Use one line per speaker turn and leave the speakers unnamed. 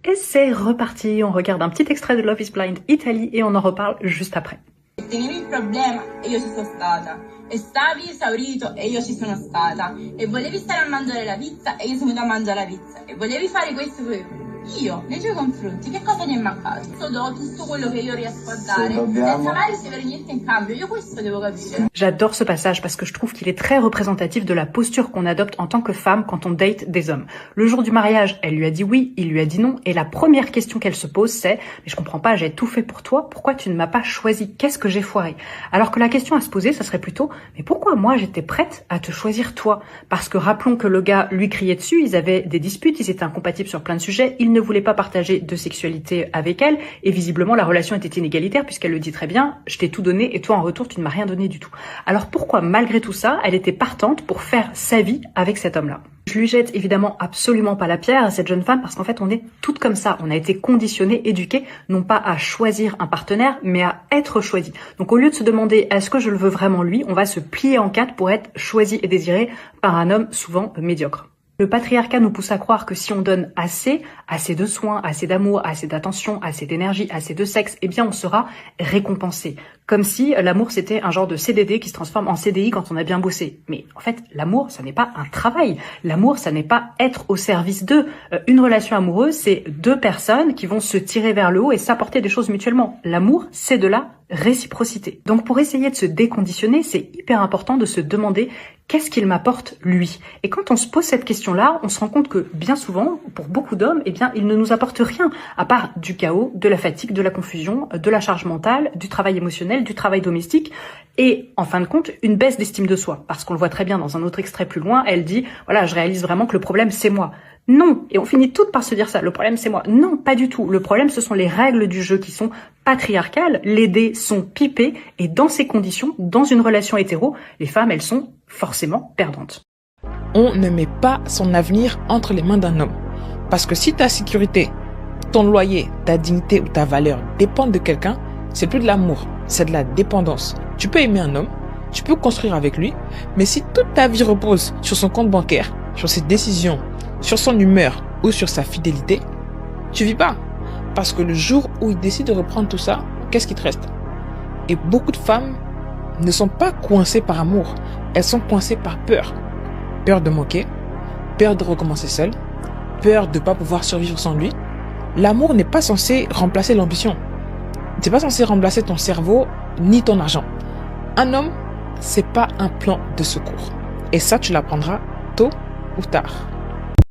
Et c'est reparti, on regarde un petit extrait de Love is Blind Italy et on en reparle juste après.
Tenevi il problema e io ci sono stata, e stavi esaurito e io ci sono stata, e volevi stare a mangiare la pizza e io sono venuta a mangiare la pizza, e volevi fare questo io nei tuoi confronti che cosa ti è mancato? Io do tutto quello che io riesco a dare senza mai ricevere niente in cambio, io questo devo capire.
J'adore ce passage parce que je trouve qu'il est très représentatif de la posture qu'on adopte en tant que femme quand on date des hommes. Le jour du mariage, elle lui a dit oui, il lui a dit non, et la première question qu'elle se pose c'est « Mais je comprends pas, j'ai tout fait pour toi, pourquoi tu ne m'as pas choisi? Qu'est-ce que j'ai foiré ?» Alors que la question à se poser, ça serait plutôt « Mais pourquoi moi j'étais prête à te choisir toi ?» Parce que rappelons que le gars lui criait dessus, ils avaient des disputes, ils étaient incompatibles sur plein de sujets, il ne voulait pas partager de sexualité avec elle, et visiblement la relation était inégalitaire puisqu'elle le dit très bien « Je t'ai tout donné et toi en retour tu ne m'as rien donné du tout ». Alors pourquoi malgré tout ça, elle était partante pour faire sa vie avec cet homme-là? Je lui jette évidemment absolument pas la pierre à cette jeune femme parce qu'en fait on est toutes comme ça, on a été conditionnées, éduquées, non pas à choisir un partenaire mais à être choisi. Donc au lieu de se demander est-ce que je le veux vraiment lui, on va se plier en quatre pour être choisi et désiré par un homme souvent médiocre. Le patriarcat nous pousse à croire que si on donne assez de soins, assez d'amour, assez d'attention, assez d'énergie, assez de sexe, eh bien on sera récompensé. Comme si l'amour c'était un genre de CDD qui se transforme en CDI quand on a bien bossé. Mais en fait, l'amour, ça n'est pas un travail. L'amour, ça n'est pas être au service d'eux. Une relation amoureuse, c'est deux personnes qui vont se tirer vers le haut et s'apporter des choses mutuellement. L'amour, c'est de la réciprocité. Donc pour essayer de se déconditionner, c'est hyper important de se demander qu'est-ce qu'il m'apporte lui. Et quand on se pose cette question-là, on se rend compte que bien souvent, pour beaucoup d'hommes, eh bien, il ne nous apporte rien, à part du chaos, de la fatigue, de la confusion, de la charge mentale, du travail émotionnel, du travail domestique, et en fin de compte, une baisse d'estime de soi. Parce qu'on le voit très bien dans un autre extrait plus loin, elle dit, voilà, je réalise vraiment que le problème, c'est moi. Non, et on finit toutes par se dire ça, le problème c'est moi. Non, pas du tout. Le problème ce sont les règles du jeu qui sont patriarcales, les dés sont pipés, et dans ces conditions, dans une relation hétéro, les femmes elles sont forcément perdantes.
On ne met pas son avenir entre les mains d'un homme. Parce que si ta sécurité, ton loyer, ta dignité ou ta valeur dépendent de quelqu'un, c'est plus de l'amour, c'est de la dépendance. Tu peux aimer un homme, tu peux construire avec lui, mais si toute ta vie repose sur son compte bancaire, sur ses décisions, sur son humeur ou sur sa fidélité, tu vis pas. Parce que le jour où il décide de reprendre tout ça, qu'est-ce qui te reste? Et beaucoup de femmes ne sont pas coincées par amour, elles sont coincées par peur. Peur de manquer, peur de recommencer seule, peur de ne pas pouvoir survivre sans lui. L'amour n'est pas censé remplacer l'ambition. C'est pas censé remplacer ton cerveau ni ton argent. Un homme, c'est pas un plan de secours. Et ça, tu l'apprendras tôt ou tard.